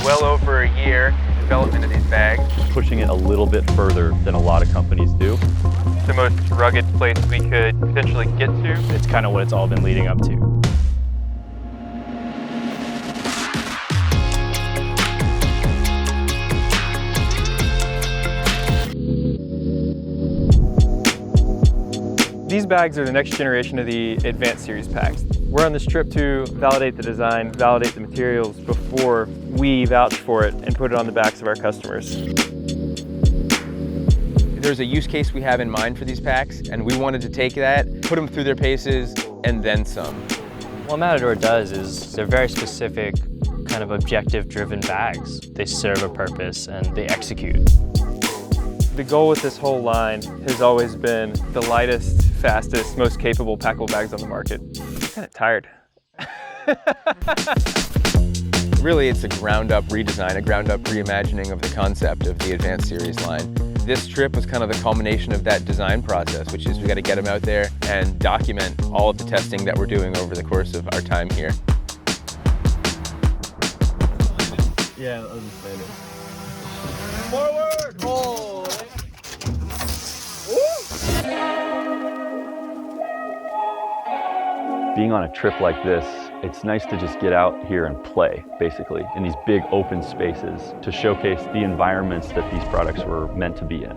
well over a year in development of these bags. Pushing it a little bit further than a lot of companies do. The most rugged place we could potentially get to. It's kind of what it's all been leading up to. These bags are the next generation of the Advanced Series packs. We're on this trip to validate the design, validate the materials before we vouch for it and put it on the backs of our customers. There's a use case we have in mind for these packs, and we wanted to take that, put them through their paces, and then some. What Matador does is they're very specific, kind of objective-driven bags. They serve a purpose and they execute. The goal with this whole line has always been the lightest, fastest, most capable packable bags on the market. I'm kind of tired. Really, it's a ground-up redesign, a ground-up reimagining of the concept of the Advanced Series line. This trip was kind of the culmination of that design process, which is we got to get them out there and document all of the testing that we're doing over the course of our time here. Yeah, I'll just say it. Forward! Hold! Being on a trip like this, it's nice to just get out here and play, basically, in these big open spaces to showcase the environments that these products were meant to be in.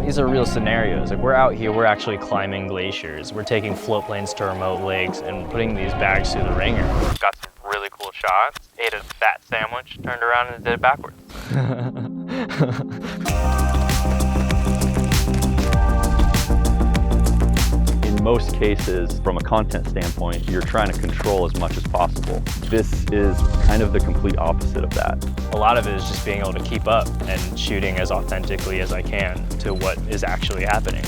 These are real scenarios. Like, we're out here, we're actually climbing glaciers. We're taking float planes to remote lakes and putting these bags through the ringer. Got some really cool shots. Ate a fat sandwich, turned around and did it backwards. In most cases, from a content standpoint, you're trying to control as much as possible. This is kind of the complete opposite of that. A lot of it is just being able to keep up and shooting as authentically as I can to what is actually happening.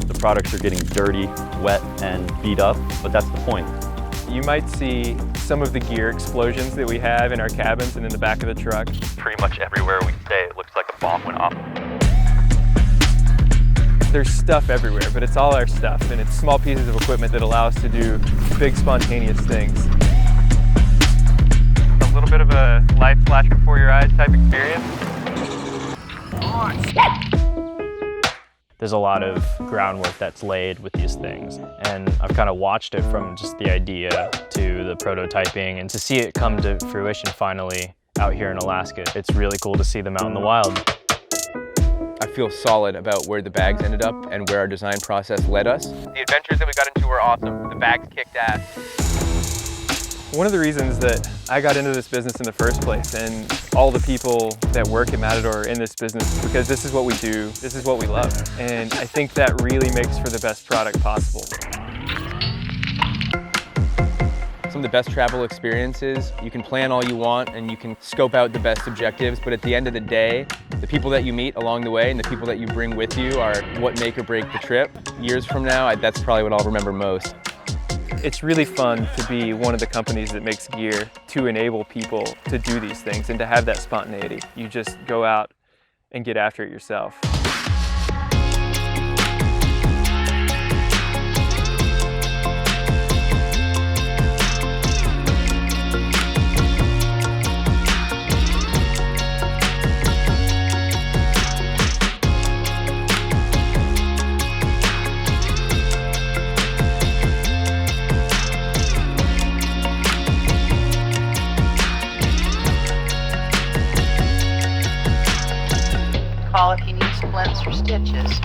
The products are getting dirty, wet, and beat up, but that's the point. You might see some of the gear explosions that we have in our cabins and in the back of the truck. Pretty much everywhere we stay, it looks like a bomb went off. There's stuff everywhere, but it's all our stuff, and it's small pieces of equipment that allow us to do big, spontaneous things. A little bit of a life flash before your eyes type experience. There's a lot of groundwork that's laid with these things, and I've kind of watched it from just the idea to the prototyping, and to see it come to fruition finally out here in Alaska. It's really cool to see them out in the wild. I feel solid about where the bags ended up and where our design process led us. The adventures that we got into were awesome. The bags kicked ass. One of the reasons that I got into this business in the first place, and all the people that work at Matador are in this business, is because this is what we do, this is what we love. And I think that really makes for the best product possible. Some of the best travel experiences, you can plan all you want and you can scope out the best objectives, but at the end of the day, the people that you meet along the way and the people that you bring with you are what make or break the trip. Years from now, that's probably what I'll remember most. It's really fun to be one of the companies that makes gear to enable people to do these things and to have that spontaneity. You just go out and get after it yourself. Call if you need splints or stitches.